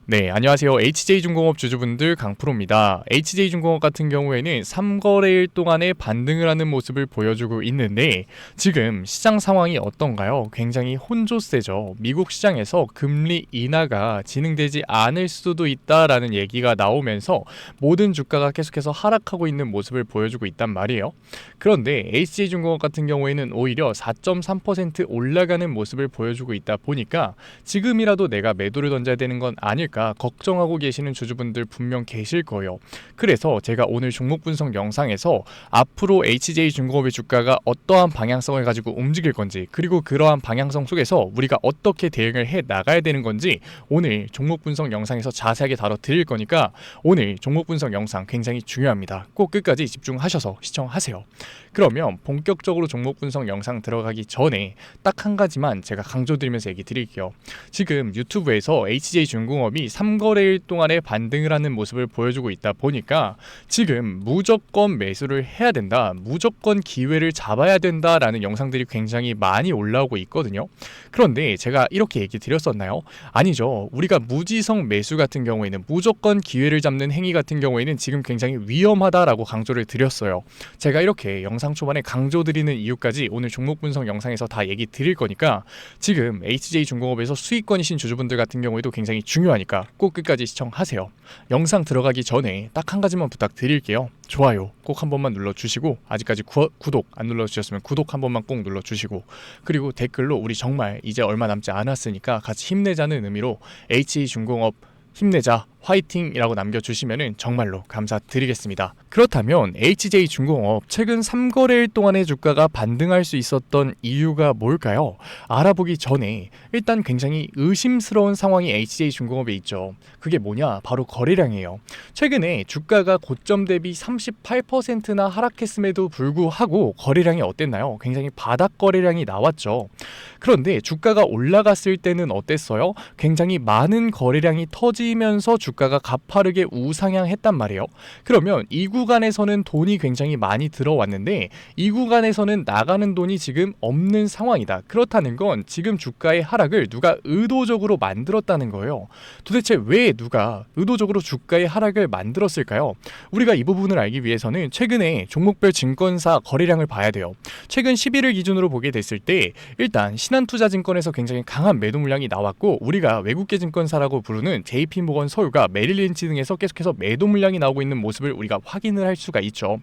네, 안녕하세요. HJ중공업 주주분들 강프로입니다. HJ중공업 같은 경우에는 3거래일 동안에 반등을 하는 모습을 보여주고 있는데 지금 시장 상황이 어떤가요? 굉장히 혼조세죠. 미국 시장에서 금리 인하가 진행되지 않을 수도 있다라는 얘기가 나오면서 모든 주가가 계속해서 하락하고 있는 모습을 보여주고 있단 말이에요. 그런데 HJ중공업 같은 경우에는 오히려 4.3% 올라가는 모습을 보여주고 있다 보니까 지금이라도 내가 매도를 던져야 되는 건 아닐까 걱정하고 계시는 주주분들 분명 계실 거예요. 그래서 제가 오늘 종목 분석 영상에서 앞으로 HJ중공업의 주가가 어떠한 방향성을 가지고 움직일 건지, 그리고 그러한 방향성 속에서 우리가 어떻게 대응을 해 나가야 되는 건지 오늘 종목 분석 영상에서 자세하게 다뤄드릴 거니까 오늘 종목 분석 영상 굉장히 중요합니다. 꼭 끝까지 집중하셔서 시청하세요. 그러면 본격적으로 종목 분석 영상 들어가기 전에 딱 한 가지만 제가 강조드리면서 얘기 드릴게요. 지금 유튜브에서 HJ중공업이 3거래일 동안에 반등을 하는 모습을 보여주고 있다 보니까 지금 무조건 매수를 해야 된다, 무조건 기회를 잡아야 된다라는 영상들이 굉장히 많이 올라오고 있거든요. 그런데 제가 이렇게 얘기 드렸었나요? 아니죠. 우리가 무지성 매수 같은 경우에는, 무조건 기회를 잡는 행위 같은 경우에는 지금 굉장히 위험하다라고 강조를 드렸어요. 제가 이렇게 영상 초반에 강조드리는 이유까지 오늘 종목 분석 영상에서 다 얘기 드릴 거니까 지금 HJ중공업에서 수익권이신 주주분들 같은 경우에도 굉장히 중요하니까 꼭 끝까지 시청하세요. 영상 들어가기 전에 딱 한 가지만 부탁드릴게요. 좋아요 꼭 한 번만 눌러주시고, 아직까지 구독 안 눌러주셨으면 구독 한 번만 꼭 눌러주시고, 그리고 댓글로 우리 정말 이제 얼마 남지 않았으니까 같이 힘내자는 의미로 HJ중공업 힘내자, 화이팅이라고 남겨주시면 정말로 감사드리겠습니다. 그렇다면 HJ중공업 최근 3거래일 동안의 주가가 반등할 수 있었던 이유가 뭘까요? 알아보기 전에 일단 굉장히 의심스러운 상황이 HJ중공업에 있죠. 그게 뭐냐? 바로 거래량이에요. 최근에 주가가 고점 대비 38%나 하락했음에도 불구하고 거래량이 어땠나요? 굉장히 바닥 거래량이 나왔죠. 그런데 주가가 올라갔을 때는 어땠어요? 굉장히 많은 거래량이 터지면서 주가가 가파르게 우상향했단 말이에요. 그러면 이 구간에서는 돈이 굉장히 많이 들어왔는데 이 구간에서는 나가는 돈이 지금 없는 상황이다. 그렇다는 건 지금 주가의 하락을 누가 의도적으로 만들었다는 거예요. 도대체 왜 누가 의도적으로 주가의 하락을 만들었을까요? 우리가 이 부분을 알기 위해서는 최근에 종목별 증권사 거래량을 봐야 돼요. 최근 10일을 기준으로 보게 됐을 때 일단 신한투자증권에서 굉장히 강한 매도 물량이 나왔고, 우리가 외국계 증권사라고 부르는 JP모건 서울과 메릴린치 등에서 계속해서 매도 물량이 나오고 있는 모습을 우리가 확인을 할 수가 있죠.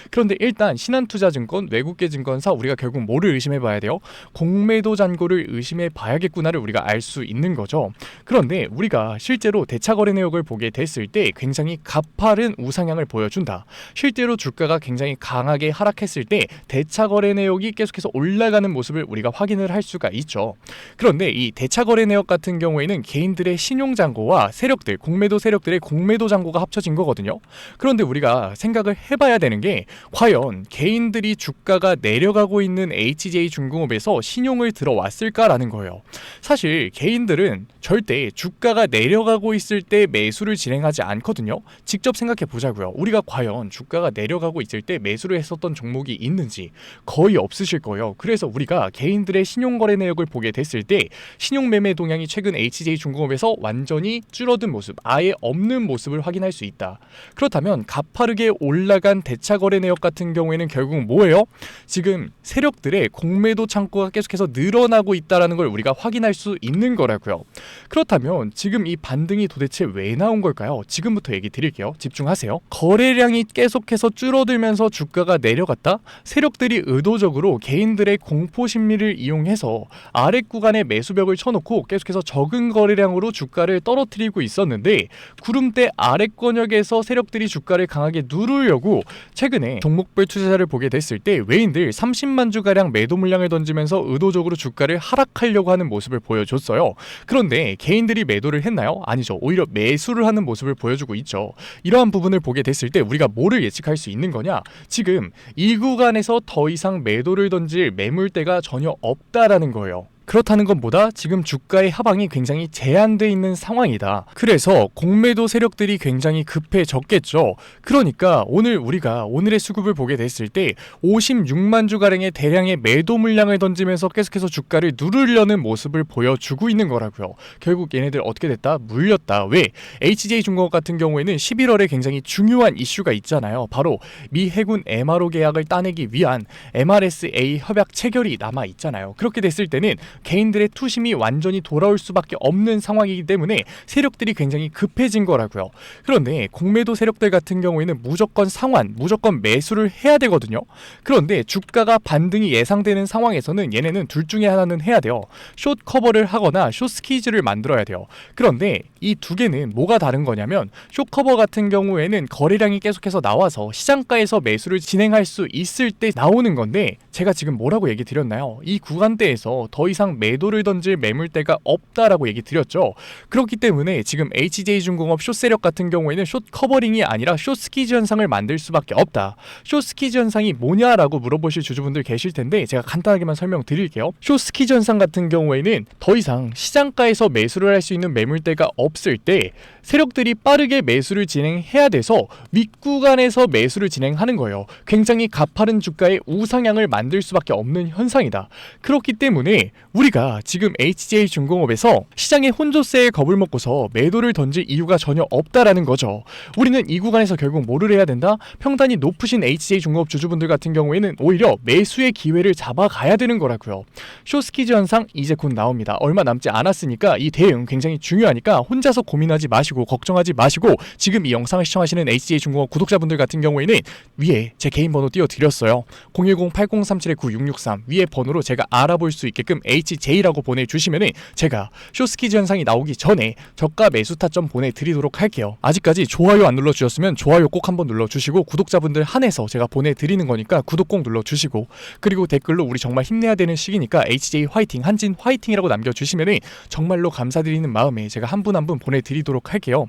그런데 일단 신한투자증권, 외국계 증권사, 우리가 결국 뭐를 의심해 봐야 돼요? 공매도 잔고를 의심해 봐야겠구나를 우리가 알 수 있는 거죠. 그런데 우리가 실제로 대차 거래 내역을 보게 됐을 때 굉장히 가파른 우상향을 보여준다. 실제로 주가가 굉장히 강하게 하락했을 때 대차 거래 내역이 계속해서 올라가는 모습을 우리가 확인을 할 수가 있죠. 그런데 이 대차 거래 내역 같은 경우에는 개인들의 신용 잔고와 세력들, 공매도 세력들의 공매도 잔고가 합쳐진 거거든요. 그런데 우리가 생각을 해봐야 되는 게, 과연 개인들이 주가가 내려가고 있는 HJ중공업에서 신용을 들어왔을까라는 거예요. 사실 개인들은 절대 주가가 내려가고 있을 때 매수를 진행하지 않거든요. 직접 생각해 보자고요. 우리가 과연 주가가 내려가고 있을 때 매수를 했었던 종목이 있는지 거의 없으실 거예요. 그래서 우리가 개인들의 신용거래 내역을 보게 됐을 때 신용매매 동향이 최근 HJ중공업에서 완전히 줄어든 모습, 아예 없는 모습을 확인할 수 있다. 그렇다면 가파르게 올라간 대차거래 내역 같은 경우에는 결국 뭐예요? 지금 세력들의 공매도 창구가 계속해서 늘어나고 있다는 걸 우리가 확인할 수 있는 거라고요. 그렇다면 지금 이 반등이 도대체 왜 나온 걸까요? 지금부터 얘기 드릴게요. 집중하세요. 거래량이 계속해서 줄어들면서 주가가 내려갔다? 세력들이 의도적으로 개인들의 공포 심리를 이용해서 아래 구간에 매수벽을 쳐놓고 계속해서 적은 거래량으로 주가를 떨어뜨리고 있었는데, 구름대 아래권역에서 세력들이 주가를 강하게 누르려고 최근에 종목별 투자자를 보게 됐을 때 외인들 30만 주가량 매도 물량을 던지면서 의도적으로 주가를 하락하려고 하는 모습을 보여줬어요. 그런데 개인들이 매도를 했나요? 아니죠. 오히려 매수를 하는 모습을 보여주고 있죠. 이러한 부분을 보게 됐을 때 우리가 뭐를 예측할 수 있는 거냐? 지금 이 구간에서 더 이상 매도를 던질 매물대가 전혀 없다라는 거예요. 그렇다는 것보다 지금 주가의 하방이 굉장히 제한되어 있는 상황이다. 그래서 공매도 세력들이 굉장히 급해졌겠죠. 그러니까 오늘의 수급을 보게 됐을 때 56만 주가량의 대량의 매도 물량을 던지면서 계속해서 주가를 누르려는 모습을 보여주고 있는 거라고요. 결국 얘네들 어떻게 됐다? 물렸다. 왜? HJ중공업 같은 경우에는 11월에 굉장히 중요한 이슈가 있잖아요. 바로 미 해군 MRO 계약을 따내기 위한 MRSA 협약 체결이 남아 있잖아요. 그렇게 됐을 때는 개인들의 투심이 완전히 돌아올 수밖에 없는 상황이기 때문에 세력들이 굉장히 급해진 거라고요. 그런데 공매도 세력들 같은 경우에는 무조건 상환, 무조건 매수를 해야 되거든요. 그런데 주가가 반등이 예상되는 상황에서는 얘네는 둘 중에 하나는 해야 돼요. 숏 커버를 하거나 숏 스퀴즈를 만들어야 돼요. 그런데 이 두 개는 뭐가 다른 거냐면 숏 커버 같은 경우에는 거래량이 계속해서 나와서 시장가에서 매수를 진행할 수 있을 때 나오는 건데, 제가 지금 뭐라고 얘기 드렸나요? 이 구간대에서 더 이상 매도를 던질 매물대가 없다라고 얘기 드렸죠. 그렇기 때문에 지금 HJ중공업 숏 세력 같은 경우에는 숏 커버링이 아니라 숏 스퀴즈 현상을 만들 수밖에 없다. 숏 스퀴즈 현상이 뭐냐라고 물어보실 주주분들 계실 텐데 제가 간단하게만 설명드릴게요. 숏 스퀴즈 현상 같은 경우에는 더 이상 시장가에서 매수를 할 수 있는 매물대가 없을 때 세력들이 빠르게 매수를 진행해야 돼서 윗구간에서 매수를 진행하는 거예요. 굉장히 가파른 주가의 우상향을 만들 수밖에 없는 현상이다. 그렇기 때문에 우리가 지금 HJ중공업에서 시장의 혼조세에 겁을 먹고서 매도를 던질 이유가 전혀 없다라는 거죠. 우리는 이 구간에서 결국 뭐를 해야 된다? 평단이 높으신 HJ중공업 주주분들 같은 경우에는 오히려 매수의 기회를 잡아가야 되는 거라고요. 숏스퀴즈 현상 이제 곧 나옵니다. 얼마 남지 않았으니까 이 대응 굉장히 중요하니까 혼자서 고민하지 마시고 걱정하지 마시고 지금 이 영상을 시청하시는 HJ중공업 구독자분들 같은 경우에는 위에 제 개인 번호 띄워드렸어요. 010-8037-9663 위에 번호로 제가 알아볼 수 있게끔 HJ라고 보내주시면은 제가 숏스퀴즈 현상이 나오기 전에 저가 매수 타점 보내드리도록 할게요. 아직까지 좋아요 안 눌러주셨으면 좋아요 꼭 한번 눌러주시고 구독자분들 한해서 제가 보내드리는 거니까 구독 꼭 눌러주시고, 그리고 댓글로 우리 정말 힘내야 되는 시기니까 HJ 화이팅, 한진 화이팅이라고 남겨주시면은 정말로 감사드리는 마음에 제가 한 분 한 분 보내드리도록 할게요.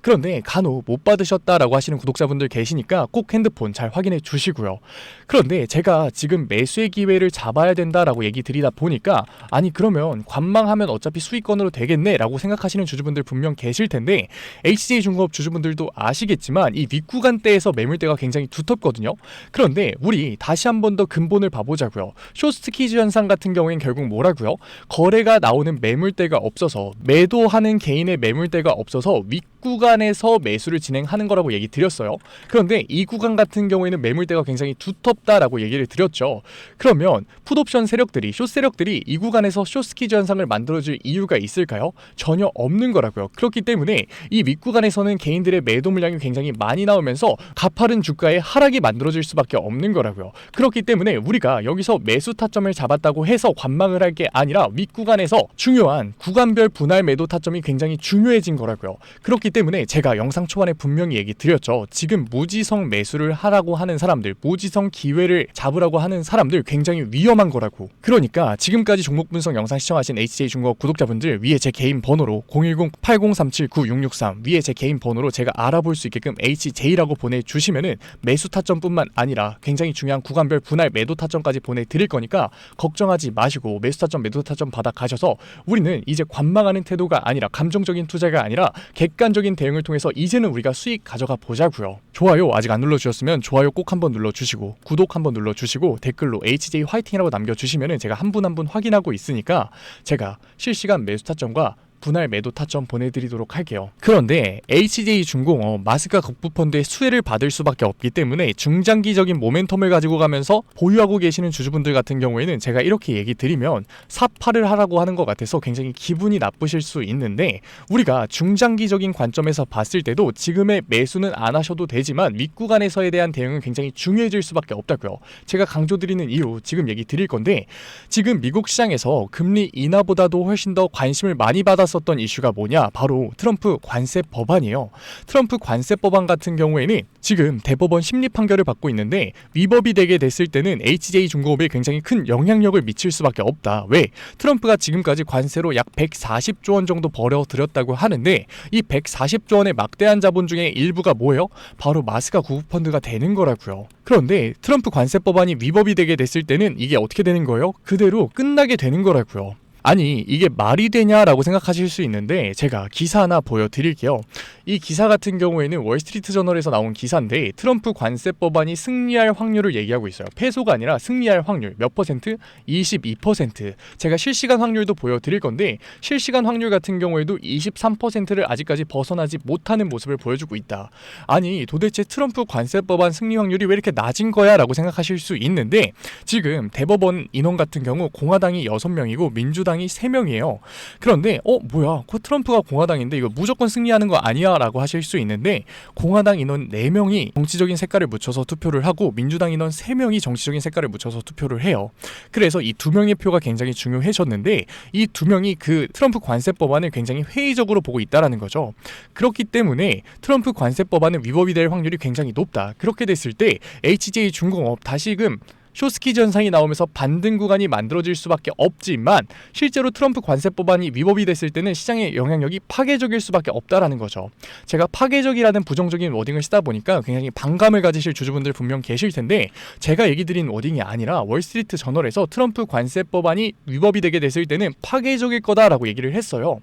그런데 간혹 못 받으셨다라고 하시는 구독자분들 계시니까 꼭 핸드폰 잘 확인해 주시고요. 그런데 제가 지금 매수의 기회를 잡아야 된다라고 얘기 드리다 보니까 아니 그러면 관망하면 어차피 수익권으로 되겠네 라고 생각하시는 주주분들 분명 계실 텐데, HJ중공업 주주분들도 아시겠지만 이 윗구간대에서 매물대가 굉장히 두텁거든요. 그런데 우리 다시 한 번 더 근본을 봐보자고요. 숏스퀴즈 현상 같은 경우엔 결국 뭐라고요? 거래가 나오는 매물대가 없어서, 매도하는 개인의 매물대가 없어서 윗구간에서 매수를 진행하는 거라고 얘기 드렸어요. 그런데 이 구간 같은 경우에는 매물대가 굉장히 두텁다라고 얘기를 드렸죠. 그러면 풋옵션 세력들이, 숏 세력들이 이 구간에서 숏스퀴즈 현상을 만들어줄 이유가 있을까요? 전혀 없는 거라고요. 그렇기 때문에 이 윗구간에서는 개인들의 매도 물량이 굉장히 많이 나오면서 가파른 주가의 하락이 만들어질 수밖에 없는 거라고요. 그렇기 때문에 우리가 여기서 매수 타점을 잡았다고 해서 관망을 할 게 아니라 윗구간에서 중요한 구간별 분할 매도 타점이 굉장히 중요해진 거라고요. 그렇기 때문에 제가 영상 초반에 분명히 얘기 드렸죠. 지금 무지성 매수를 하라고 하는 사람들, 무지성 기회를 잡으라고 하는 사람들 굉장히 위험한 거라고. 그러니까 지금까지 종목 분석 영상 시청하신 HJ중공업 구독자분들 위에 제 개인 번호로 010-8037-9663 위에 제 개인 번호로 제가 알아볼 수 있게끔 HJ라고 보내주시면은 매수 타점뿐만 아니라 굉장히 중요한 구간별 분할 매도 타점까지 보내드릴 거니까 걱정하지 마시고 매수 타점 매도 타점 받아 가셔서 우리는 이제 관망하는 태도가 아니라 감정적인 투자가 아니라 객관적인 대응을 통해서 이제는 우리가 수익 가져가 보자고요. 좋아요 아직 안 눌러주셨으면 좋아요 꼭 한번 눌러주시고 구독 한번 눌러주시고 댓글로 HJ 화이팅이라고 남겨주시면은 제가 한 분 한 분 확인하고 있으니까 제가 실시간 매수 타점과 분할 매도 타점 보내드리도록 할게요. 그런데 HJ중공업 마스카 국부펀드의 수혜를 받을 수밖에 없기 때문에 중장기적인 모멘텀을 가지고 가면서 보유하고 계시는 주주분들 같은 경우에는 제가 이렇게 얘기 드리면 사파를 하라고 하는 것 같아서 굉장히 기분이 나쁘실 수 있는데, 우리가 중장기적인 관점에서 봤을 때도 지금의 매수는 안 하셔도 되지만 윗구간에서에 대한 대응은 굉장히 중요해질 수밖에 없다고요. 제가 강조드리는 이유 지금 얘기 드릴 건데, 지금 미국 시장에서 금리 인하보다도 훨씬 더 관심을 많이 받았었던 이슈가 뭐냐? 바로 트럼프 관세 법안이에요. 트럼프 관세 법안 같은 경우에는 지금 대법원 심리 판결을 받고 있는데 위법이 되게 됐을 때는 HJ중공업에 굉장히 큰 영향력을 미칠 수밖에 없다. 왜? 트럼프가 지금까지 관세로 약 140조 원 정도 벌어들였다고 하는데 이 140조 원의 막대한 자본 중에 일부가 뭐예요? 바로 마스카 국부펀드가 되는 거라고요. 그런데 트럼프 관세 법안이 위법이 되게 됐을 때는 이게 어떻게 되는 거예요? 그대로 끝나게 되는 거라고요. 아니 이게 말이 되냐라고 생각하실 수 있는데 제가 기사 하나 보여드릴게요. 이 기사 같은 경우에는 월스트리트 저널에서 나온 기사인데 트럼프 관세 법안이 승리할 확률을 얘기하고 있어요. 패소가 아니라 승리할 확률 몇 퍼센트? 22%. 제가 실시간 확률도 보여드릴 건데 실시간 확률 같은 경우에도 23%를 아직까지 벗어나지 못하는 모습을 보여주고 있다. 아니 도대체 트럼프 관세 법안 승리 확률이 왜 이렇게 낮은 거야? 라고 생각하실 수 있는데 지금 대법원 인원 같은 경우 공화당이 6명이고 민주당이 3명이에요. 그런데 뭐야 트럼프가 공화당인데 이거 무조건 승리하는 거 아니야? 라고 하실 수 있는데 공화당 인원 4명이 정치적인 색깔을 묻혀서 투표를 하고 민주당 인원 3명이 정치적인 색깔을 묻혀서 투표를 해요. 그래서 이 2명의 표가 굉장히 중요해졌는데 이 2명이 그 트럼프 관세 법안을 굉장히 회의적으로 보고 있다라는 거죠. 그렇기 때문에 트럼프 관세 법안은 위법이 될 확률이 굉장히 높다. 그렇게 됐을 때 HJ중공업 다시금 쇼스키 현상이 나오면서 반등 구간이 만들어질 수밖에 없지만 실제로 트럼프 관세 법안이 위법이 됐을 때는 시장의 영향력이 파괴적일 수밖에 없다라는 거죠. 제가 파괴적이라는 부정적인 워딩을 쓰다 보니까 굉장히 반감을 가지실 주주분들 분명 계실 텐데 제가 얘기 드린 워딩이 아니라 월스트리트 저널에서 트럼프 관세 법안이 위법이 되게 됐을 때는 파괴적일 거다라고 얘기를 했어요.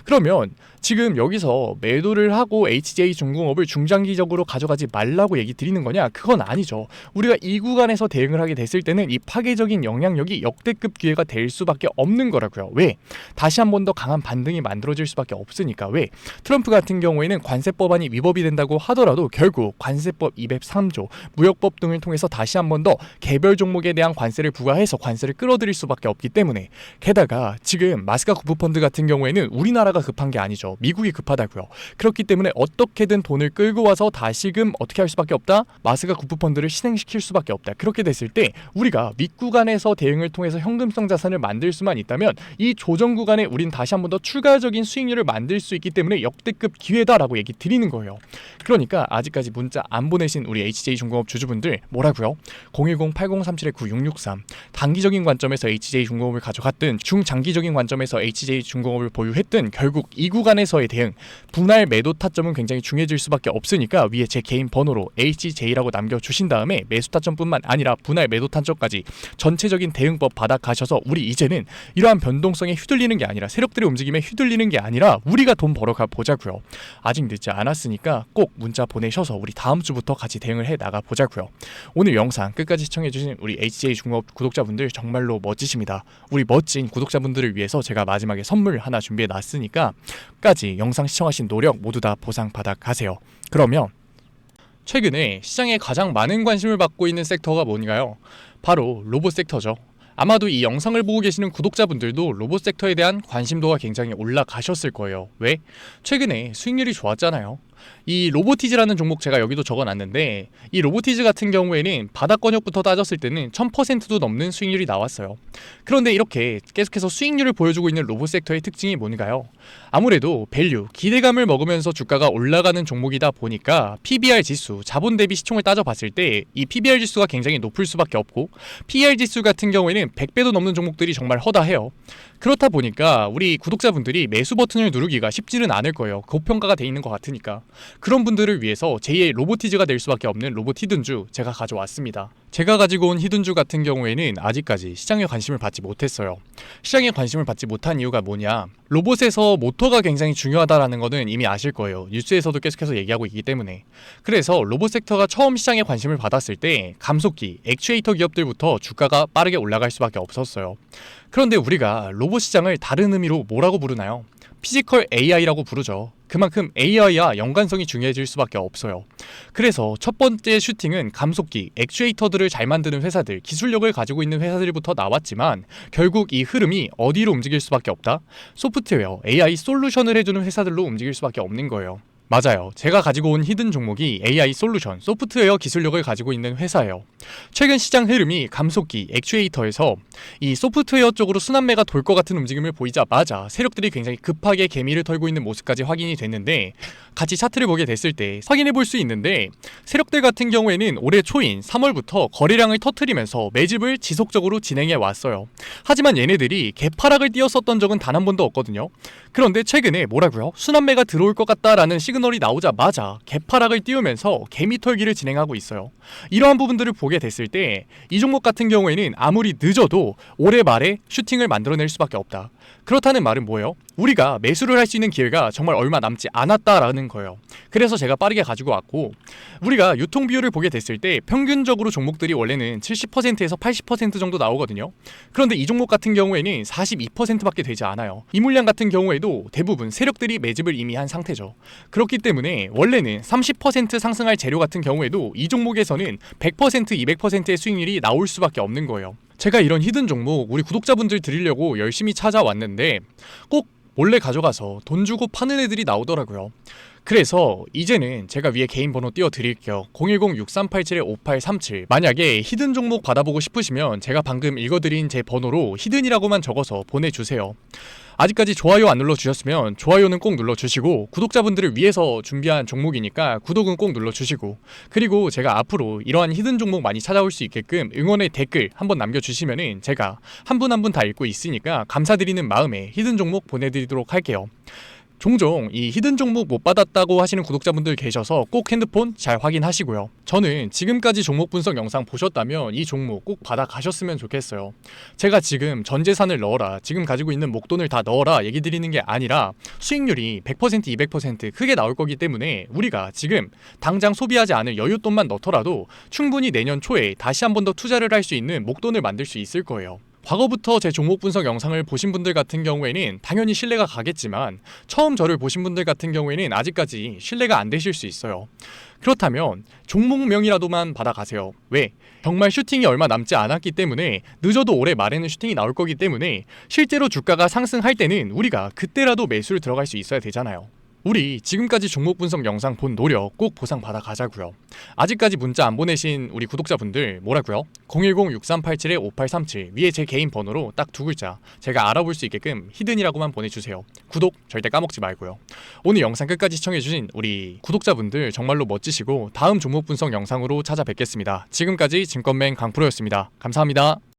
그러면 지금 여기서 매도를 하고 HJ중공업을 중장기적으로 가져가지 말라고 얘기 드리는 거냐? 그건 아니죠. 우리가 이 구간에서 대응을 하게 됐을 때는 이 파괴적인 영향력이 역대급 기회가 될 수밖에 없는 거라고요. 왜? 다시 한 번 더 강한 반등이 만들어질 수밖에 없으니까. 왜? 트럼프 같은 경우에는 관세 법안이 위법이 된다고 하더라도 결국 관세법 203조, 무역법 등을 통해서 다시 한 번 더 개별 종목에 대한 관세를 부과해서 관세를 끌어들일 수밖에 없기 때문에 게다가 지금 마스카 구프펀드 같은 경우에는 우리나라가 급한 게 아니죠. 미국이 급하다고요. 그렇기 때문에 어떻게든 돈을 끌고 와서 다시금 어떻게 할 수밖에 없다? 마스카 구프펀드를 실행시킬 수밖에 없다. 그렇게 됐을 때 우리가 밑구간에서 대응을 통해서 현금성 자산을 만들 수만 있다면 이 조정 구간에 우린 다시 한 번 더 추가적인 수익률을 만들 수 있기 때문에 역대급 기회다라고 얘기 드리는 거예요. 그러니까 아직까지 문자 안 보내신 우리 HJ중공업 주주분들 뭐라고요? 010-8037-9663 단기적인 관점에서 HJ중공업을 가져갔든 중장기적인 관점에서 HJ중공업을 보유했든 결국 이 구간에서의 대응 분할 매도 타점은 굉장히 중요해질 수밖에 없으니까 위에 제 개인 번호로 HJ라고 남겨주신 다음에 매수 타점뿐만 아니라 분할 매도 타점까지 전체적인 대응법 받아가셔서 우리 이제는 이러한 변동성에 휘둘리는 게 아니라 세력들의 움직임에 휘둘리는 게 아니라 우리가 돈 벌어가 보자고요. 아직 늦지 않았으니까 꼭 문자 보내셔서 우리 다음 주부터 같이 대응을 해 나가 보자고요. 오늘 영상 끝까지 시청해주신 우리 HJ중공업 구독자분들 정말로 멋지십니다. 우리 멋진 구독자분들을 위해서 제가 마지막에 선물 하나 준비해 놨으니까 까지 영상 시청하신 노력 모두 다 보상받아 가세요. 그러면 최근에 시장에 가장 많은 관심을 받고 있는 섹터가 뭔가요? 바로 로봇 섹터죠. 아마도 이 영상을 보고 계시는 구독자분들도 로봇 섹터에 대한 관심도가 굉장히 올라가셨을 거예요. 왜? 최근에 수익률이 좋았잖아요. 이 로보티즈라는 종목 제가 여기도 적어놨는데 이 로보티즈 같은 경우에는 바닥권역부터 따졌을 때는 1000%도 넘는 수익률이 나왔어요. 그런데 이렇게 계속해서 수익률을 보여주고 있는 로봇 섹터의 특징이 뭔가요? 아무래도 밸류, 기대감을 먹으면서 주가가 올라가는 종목이다 보니까 PBR 지수, 자본 대비 시총을 따져봤을 때 이 PBR 지수가 굉장히 높을 수밖에 없고 PER 지수 같은 경우에는 100배도 넘는 종목들이 정말 허다해요. 그렇다 보니까 우리 구독자분들이 매수 버튼을 누르기가 쉽지는 않을 거예요. 고평가가 돼 있는 것 같으니까. 그런 분들을 위해서 제2의 로보티즈가 될 수밖에 없는 로봇 히든주 제가 가져왔습니다. 제가 가지고 온 히든주 같은 경우에는 아직까지 시장에 관심을 받지 못했어요. 시장에 관심을 받지 못한 이유가 뭐냐? 로봇에서 모터가 굉장히 중요하다라는 거는 이미 아실 거예요. 뉴스에서도 계속해서 얘기하고 있기 때문에. 그래서 로봇 섹터가 처음 시장에 관심을 받았을 때 감속기, 액추에이터 기업들부터 주가가 빠르게 올라갈 수밖에 없었어요. 그런데 우리가 로봇 시장을 다른 의미로 뭐라고 부르나요? 피지컬 AI라고 부르죠. 그만큼 AI와 연관성이 중요해질 수밖에 없어요. 그래서 첫 번째 슈팅은 감속기, 액추에이터들을 잘 만드는 회사들, 기술력을 가지고 있는 회사들부터 나왔지만 결국 이 흐름이 어디로 움직일 수밖에 없다? 소프트웨어, AI 솔루션을 해주는 회사들로 움직일 수밖에 없는 거예요. 맞아요. 제가 가지고 온 히든 종목이 AI 솔루션, 소프트웨어 기술력을 가지고 있는 회사예요. 최근 시장 흐름이 감속기, 액추에이터에서 이 소프트웨어 쪽으로 순환매가 돌 것 같은 움직임을 보이자마자 세력들이 굉장히 급하게 개미를 털고 있는 모습까지 확인이 됐는데 같이 차트를 보게 됐을 때 확인해 볼 수 있는데 세력들 같은 경우에는 올해 초인 3월부터 거래량을 터트리면서 매집을 지속적으로 진행해 왔어요. 하지만 얘네들이 개파락을 띄었었던 적은 단 한 번도 없거든요. 그런데 최근에 뭐라고요? 순환매가 들어올 것 같다라는 시그널 시그널이 나오자마자 개파락을 띄우면서 개미털기를 진행하고 있어요. 이러한 부분들을 보게 됐을 때 이 종목 같은 경우에는 아무리 늦어도 올해 말에 슈팅을 만들어낼 수밖에 없다. 그렇다는 말은 뭐예요? 우리가 매수를 할 수 있는 기회가 정말 얼마 남지 않았다라는 거예요. 그래서 제가 빠르게 가지고 왔고, 우리가 유통 비율을 보게 됐을 때 평균적으로 종목들이 원래는 70%에서 80% 정도 나오거든요. 그런데 이 종목 같은 경우에는 42%밖에 되지 않아요. 이 물량 같은 경우에도 대부분 세력들이 매집을 이미 한 상태죠. 그렇기 때문에 원래는 30% 상승할 재료 같은 경우에도 이 종목에서는 100%, 200%의 수익률이 나올 수밖에 없는 거예요. 제가 이런 히든 종목 우리 구독자분들 드리려고 열심히 찾아왔는데 꼭 몰래 가져가서 돈 주고 파는 애들이 나오더라고요. 그래서 이제는 제가 위에 개인 번호 띄워드릴게요. 010-6387-5837. 만약에 히든 종목 받아보고 싶으시면 제가 방금 읽어드린 제 번호로 히든이라고만 적어서 보내주세요. 아직까지 좋아요 안 눌러주셨으면 좋아요는 꼭 눌러주시고, 구독자분들을 위해서 준비한 종목이니까 구독은 꼭 눌러주시고, 그리고 제가 앞으로 이러한 히든 종목 많이 찾아올 수 있게끔 응원의 댓글 한번 남겨주시면은 제가 한 분 한 분 다 읽고 있으니까 감사드리는 마음에 히든 종목 보내드리도록 할게요. 종종 이 히든 종목 못 받았다고 하시는 구독자분들 계셔서 꼭 핸드폰 잘 확인하시고요. 저는 지금까지 종목 분석 영상 보셨다면 이 종목 꼭 받아 가셨으면 좋겠어요. 제가 지금 전 재산을 넣어라, 지금 가지고 있는 목돈을 다 넣어라 얘기 드리는 게 아니라 수익률이 100%, 200% 크게 나올 거기 때문에 우리가 지금 당장 소비하지 않을 여윳돈만 넣더라도 충분히 내년 초에 다시 한 번 더 투자를 할 수 있는 목돈을 만들 수 있을 거예요. 과거부터 제 종목 분석 영상을 보신 분들 같은 경우에는 당연히 신뢰가 가겠지만, 처음 저를 보신 분들 같은 경우에는 아직까지 신뢰가 안 되실 수 있어요. 그렇다면 종목명이라도만 받아가세요. 왜? 정말 슈팅이 얼마 남지 않았기 때문에, 늦어도 올해 말에는 슈팅이 나올 거기 때문에 실제로 주가가 상승할 때는 우리가 그때라도 매수를 들어갈 수 있어야 되잖아요. 우리 지금까지 종목 분석 영상 본 노력 꼭 보상 받아 가자고요. 아직까지 문자 안 보내신 우리 구독자분들 뭐라고요? 010-6387-5837 위에 제 개인 번호로 딱 두 글자 제가 알아볼 수 있게끔 히든이라고만 보내주세요. 구독 절대 까먹지 말고요. 오늘 영상 끝까지 시청해주신 우리 구독자분들 정말로 멋지시고, 다음 종목 분석 영상으로 찾아뵙겠습니다. 지금까지 증권맨 강프로였습니다. 감사합니다.